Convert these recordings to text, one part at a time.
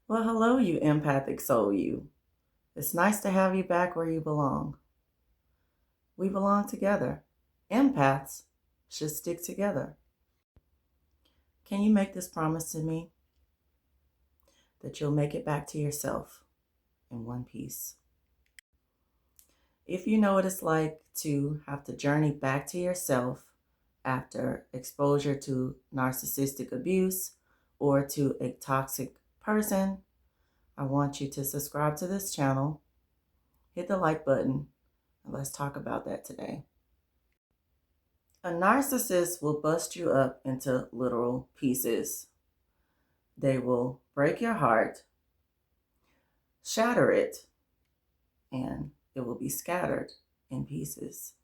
Well, hello, you empathic soul, you. It's nice to have you back where you belong. We belong together. Empaths should stick together. Can you make this promise to me that you'll make it back to yourself in one piece? If you know what it's like to have to journey back to yourself after exposure to narcissistic abuse or to a toxic person, I want you to subscribe to this channel, hit the like button, and let's talk about that today. A narcissist will bust you up into literal pieces. They will break your heart, shatter it, and it will be scattered in pieces.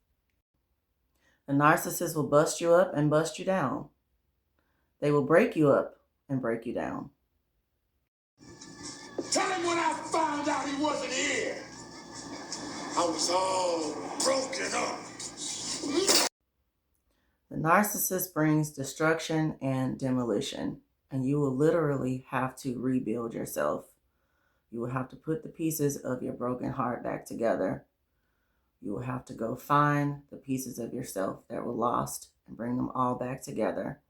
The narcissist will bust you up and bust you down. They will break you up and break you down. Tell him when I found out he wasn't here, I was all broken up. The narcissist brings destruction and demolition, and you will literally have to rebuild yourself. You will have to put the pieces of your broken heart back together. You will have to go find the pieces of yourself that were lost and bring them all back together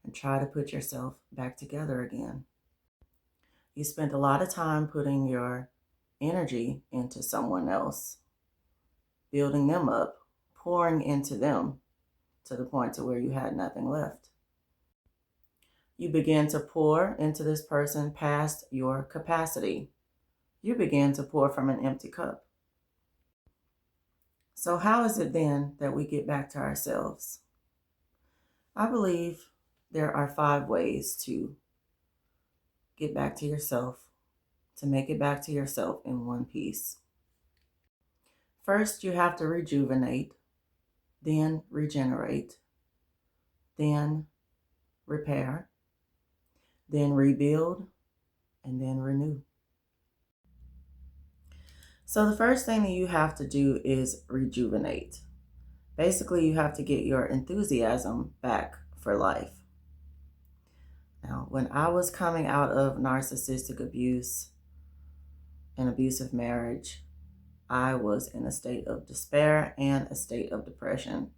and try to put yourself back together again. You spent a lot of time putting your energy into someone else, building them up, pouring into them to the point to where you had nothing left. You began to pour into this person past your capacity. You began to pour from an empty cup. So how is it then that we get back to ourselves? I believe there are 5 ways to get back to yourself, to make it back to yourself in one piece. First, you have to rejuvenate, then regenerate, then repair, then rebuild, and then renew. So the first thing that you have to do is rejuvenate. Basically, you have to get your enthusiasm back for life. Now, when I was coming out of narcissistic abuse and abusive marriage, I was in a state of despair and a state of depression.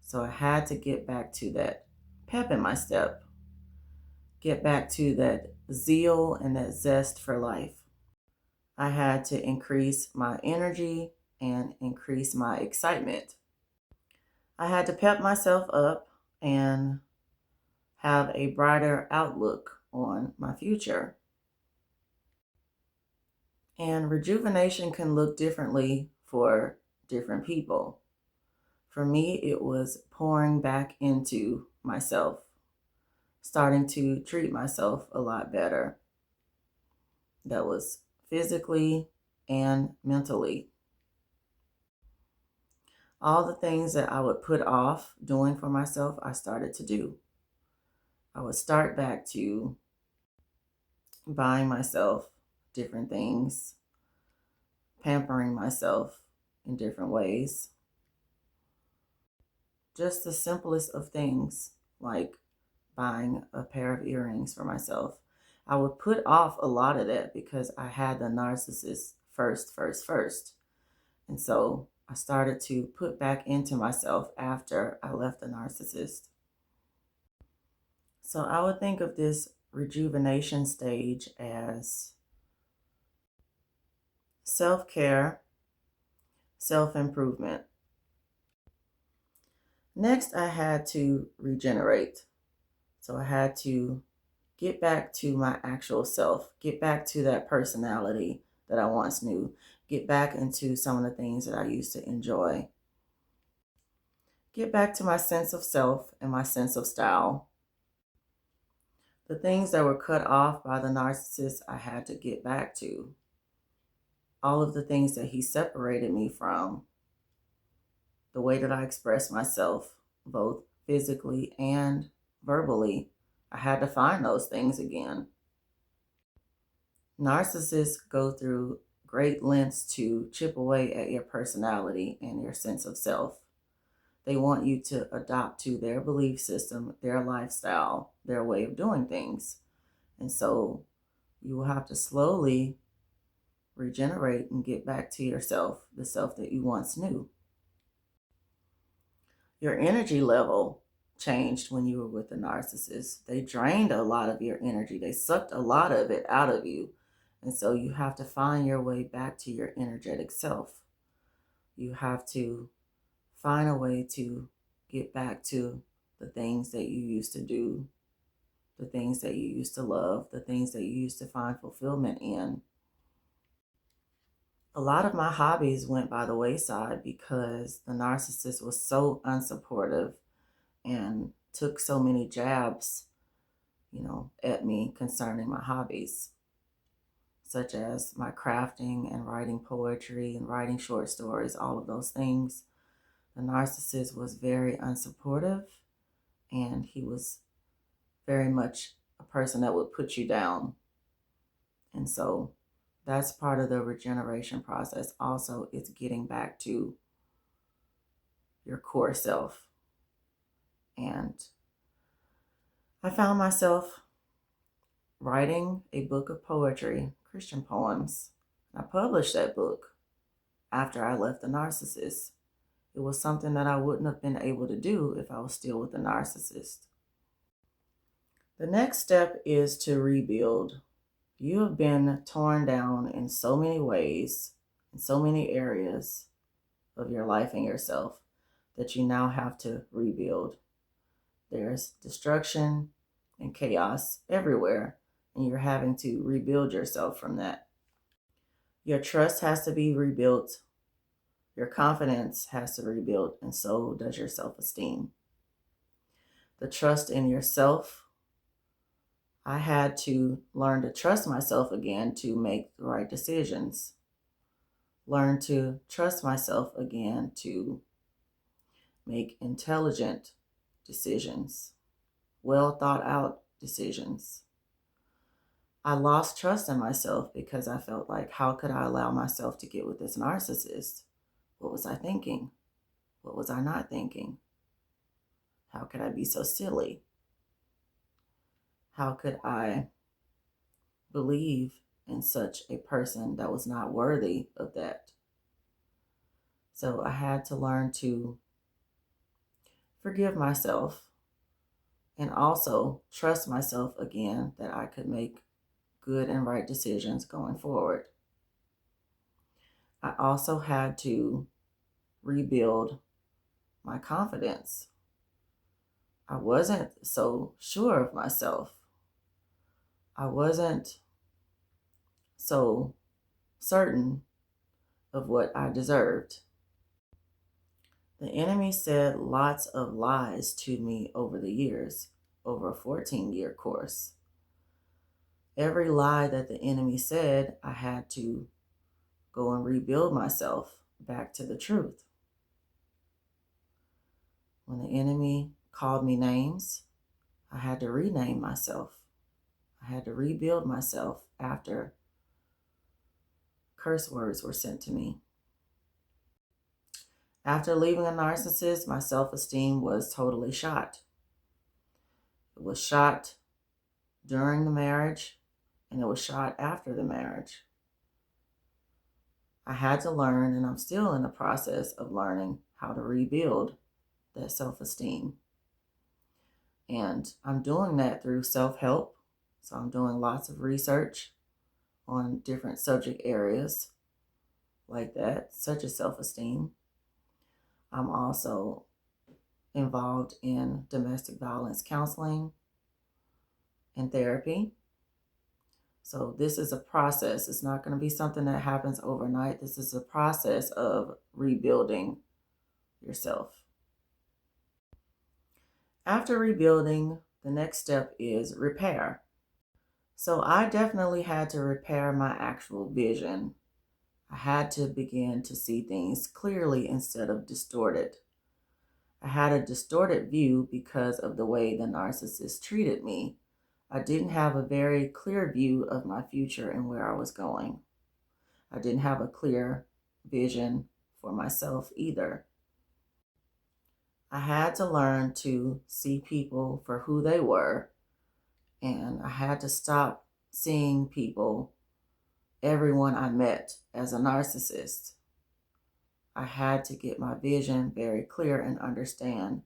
So I had to get back to that pep in my step, get back to that zeal and that zest for life. I had to increase my energy and increase my excitement. I had to pep myself up and have a brighter outlook on my future. And rejuvenation can look differently for different people. For me, it was pouring back into myself, starting to treat myself a lot better. That was physically and mentally. All the things that I would put off doing for myself, I started to do. I would start back to buying myself different things, pampering myself in different ways. Just the simplest of things, like buying a pair of earrings for myself. I would put off a lot of that because I had the narcissist first. And so I started to put back into myself after I left the narcissist. So I would think of this rejuvenation stage as self-care, self-improvement. Next, I had to regenerate. So I had to get back to my actual self, get back to that personality that I once knew, get back into some of the things that I used to enjoy, get back to my sense of self and my sense of style. The things that were cut off by the narcissist, I had to get back to. All of the things that he separated me from, the way that I express myself, both physically and verbally, I had to find those things again. Narcissists go through great lengths to chip away at your personality and your sense of self. They want you to adopt to their belief system, their lifestyle, their way of doing things. And so You will have to slowly regenerate and get back to yourself, the self that you once knew. Your energy level changed when you were with the narcissist. They drained a lot of your energy, they sucked a lot of it out of you. And so you have to find your way back to your energetic self. You have to find a way to get back to the things that you used to do, the things that you used to love, the things that you used to find fulfillment in. A lot of my hobbies went by the wayside because the narcissist was so unsupportive and took so many jabs, at me concerning my hobbies, such as my crafting and writing poetry and writing short stories, all of those things. The narcissist was very unsupportive, and he was very much a person that would put you down. And so that's part of the regeneration process. Also, it's getting back to your core self. And I found myself writing a book of poetry, Christian poems. I published that book after I left the narcissist. It was something that I wouldn't have been able to do if I was still with the narcissist. The next step is to rebuild. You have been torn down in so many ways, in so many areas of your life and yourself, that you now have to rebuild. There's destruction and chaos everywhere, and you're having to rebuild yourself from that. Your trust has to be rebuilt, your confidence has to rebuild, and so does your self-esteem. The trust in yourself, I had to learn to trust myself again to make the right decisions. Learn to trust myself again to make intelligent decisions, well thought out decisions. I lost trust in myself because I felt like, how could I allow myself to get with this narcissist? What was I thinking? What was I not thinking? How could I be so silly? How could I believe in such a person that was not worthy of that? So I had to learn to forgive myself and also trust myself again that I could make good and right decisions going forward. I also had to rebuild my confidence. I wasn't so sure of myself. I wasn't so certain of what I deserved. The enemy said lots of lies to me over the years, over a 14-year course. Every lie that the enemy said, I had to go and rebuild myself back to the truth. When the enemy called me names, I had to rename myself. I had to rebuild myself after curse words were sent to me. After leaving a narcissist, my self-esteem was totally shot. It was shot during the marriage, and it was shot after the marriage. I had to learn, and I'm still in the process of learning how to rebuild that self-esteem. And I'm doing that through self-help. So I'm doing lots of research on different subject areas like that, such as self-esteem. I'm also involved in domestic violence counseling and therapy. So this is a process. It's not going to be something that happens overnight. This is a process of rebuilding yourself. After rebuilding, the next step is repair. So I definitely had to repair my actual vision. I had to begin to see things clearly instead of distorted. I had a distorted view because of the way the narcissist treated me. I didn't have a very clear view of my future and where I was going. I didn't have a clear vision for myself either. I had to learn to see people for who they were, and I had to stop seeing people, everyone I met, as a narcissist. I had to get my vision very clear and understand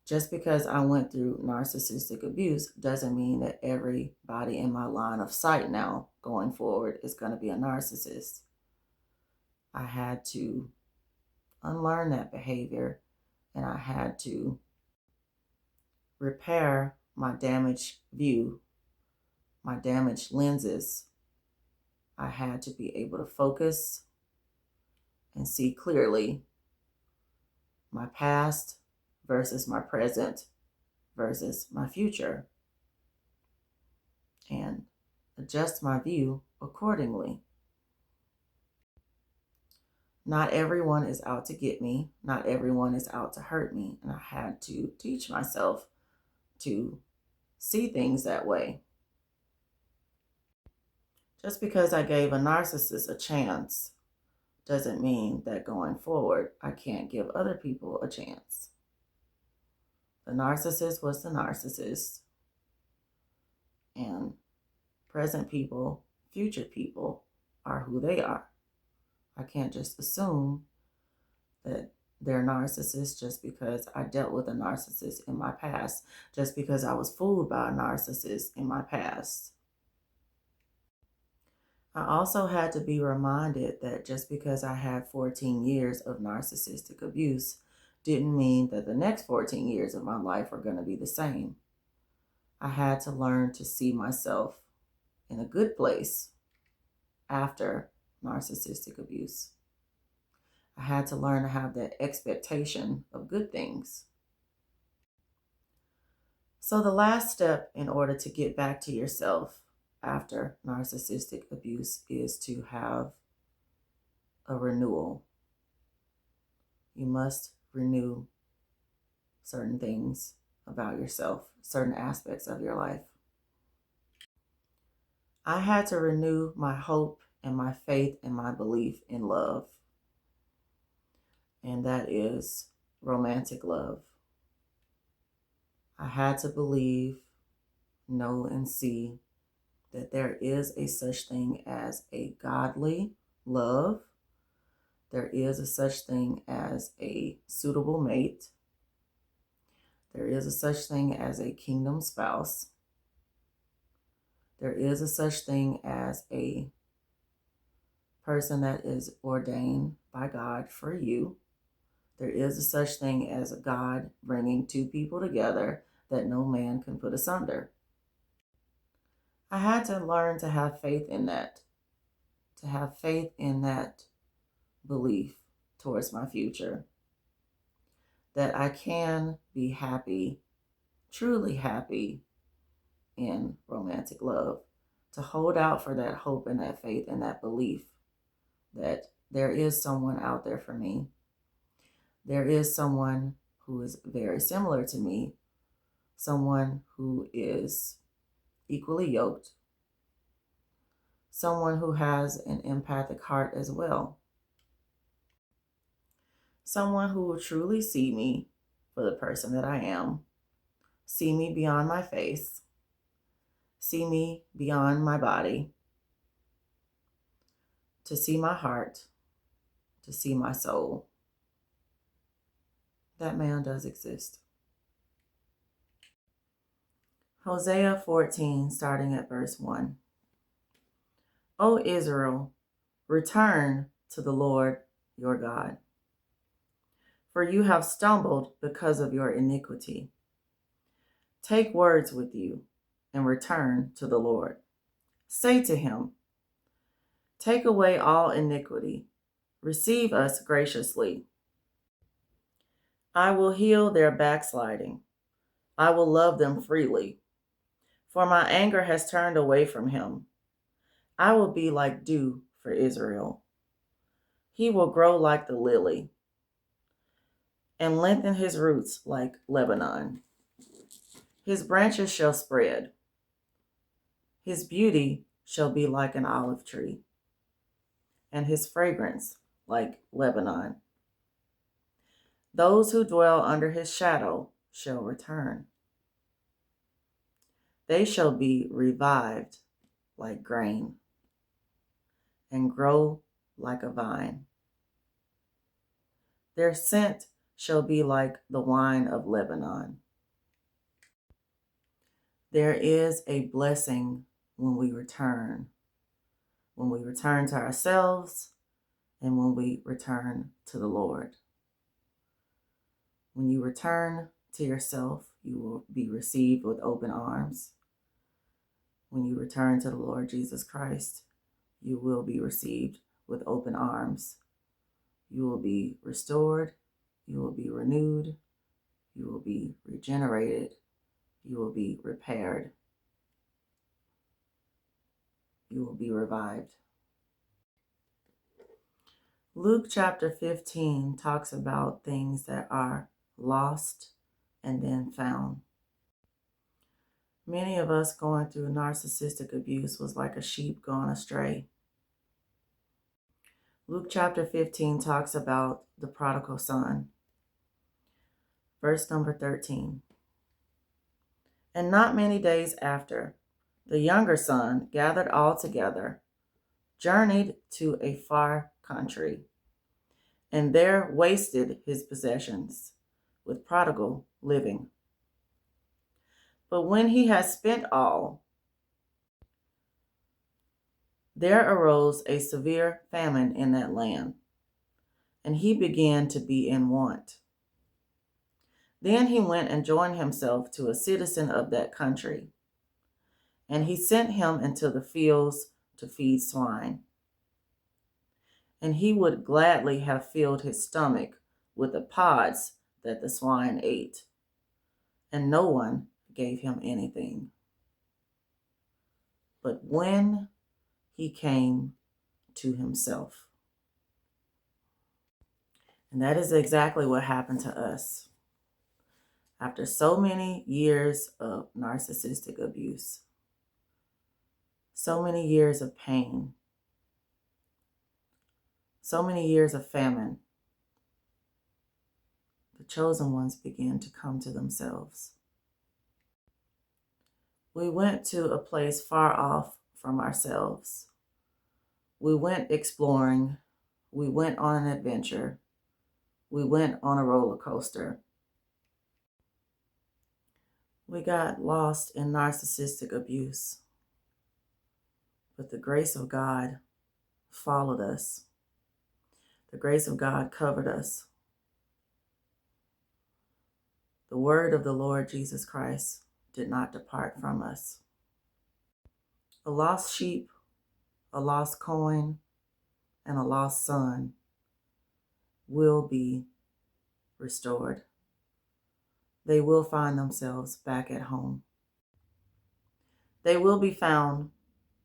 just because I went through narcissistic abuse doesn't mean that everybody in my line of sight now going forward is going to be a narcissist. I had to unlearn that behavior, and I had to repair my damaged view, my damaged lenses. I had to be able to focus and see clearly my past versus my present versus my future, and adjust my view accordingly. Not everyone is out to get me. Not everyone is out to hurt me. And I had to teach myself to see things that way. Just because I gave a narcissist a chance doesn't mean that going forward, I can't give other people a chance. The narcissist was the narcissist, and present people, future people are who they are. I can't just assume that they're narcissists just because I dealt with a narcissist in my past, just because I was fooled by a narcissist in my past. I also had to be reminded that just because I had 14 years of narcissistic abuse didn't mean that the next 14 years of my life were going to be the same. I had to learn to see myself in a good place after narcissistic abuse. I had to learn to have that expectation of good things. So the last step in order to get back to yourself after narcissistic abuse is to have a renewal. You must renew certain things about yourself, certain aspects of your life. I had to renew my hope and my faith and my belief in love. And that is romantic love. I had to believe, know, and see that there is a such thing as a godly love. There is a such thing as a suitable mate. There is a such thing as a kingdom spouse. There is a such thing as a person that is ordained by God for you. There is a such thing as a God bringing two people together that no man can put asunder. I had to learn to have faith in that, to have faith in that belief towards my future, that I can be happy, truly happy in romantic love, to hold out for that hope and that faith and that belief that there is someone out there for me. There is someone who is very similar to me, someone who is equally yoked, someone who has an empathic heart as well, someone who will truly see me for the person that I am, see me beyond my face, see me beyond my body, to see my heart, to see my soul. That man does exist. Hosea 14, starting at verse 1. O Israel, return to the Lord your God, for you have stumbled because of your iniquity. Take words with you and return to the Lord. Say to him, take away all iniquity. Receive us graciously. I will heal their backsliding. I will love them freely. For my anger has turned away from him. I will be like dew for Israel. He will grow like the lily and lengthen his roots like Lebanon. His branches shall spread. His beauty shall be like an olive tree, and his fragrance like Lebanon. Those who dwell under his shadow shall return. They shall be revived like grain and grow like a vine. Their scent shall be like the wine of Lebanon. There is a blessing when we return to ourselves and when we return to the Lord. When you return to yourself, you will be received with open arms. When you return to the Lord Jesus Christ, you will be received with open arms. You will be restored. You will be renewed. You will be regenerated. You will be repaired. You will be revived. Luke chapter 15 talks about things that are lost and then found. Many of us going through narcissistic abuse was like a sheep gone astray. Luke chapter 15 talks about the prodigal son. Verse number 13. And not many days after, the younger son gathered all together, journeyed to a far country, and there wasted his possessions with prodigal living. But when he had spent all, there arose a severe famine in that land, and he began to be in want. Then he went and joined himself to a citizen of that country, and he sent him into the fields to feed swine. And he would gladly have filled his stomach with the pods that the swine ate, and no one gave him anything. But when he came to himself. And that is exactly what happened to us. After so many years of narcissistic abuse, so many years of pain, so many years of famine, the chosen ones began to come to themselves. We went to a place far off from ourselves. We went exploring. We went on an adventure. We went on a roller coaster. We got lost in narcissistic abuse. But the grace of God followed us. The grace of God covered us. The word of the Lord Jesus Christ did not depart from us. A lost sheep, a lost coin, and a lost son will be restored. They will find themselves back at home. They will be found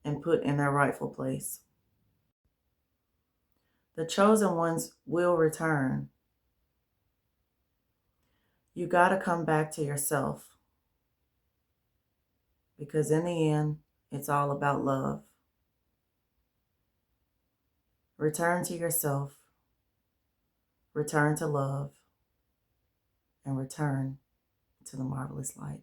and put in their rightful place. The chosen ones will return. You got to come back to yourself, because in the end, it's all about love. Return to yourself, return to love, and return to the marvelous light.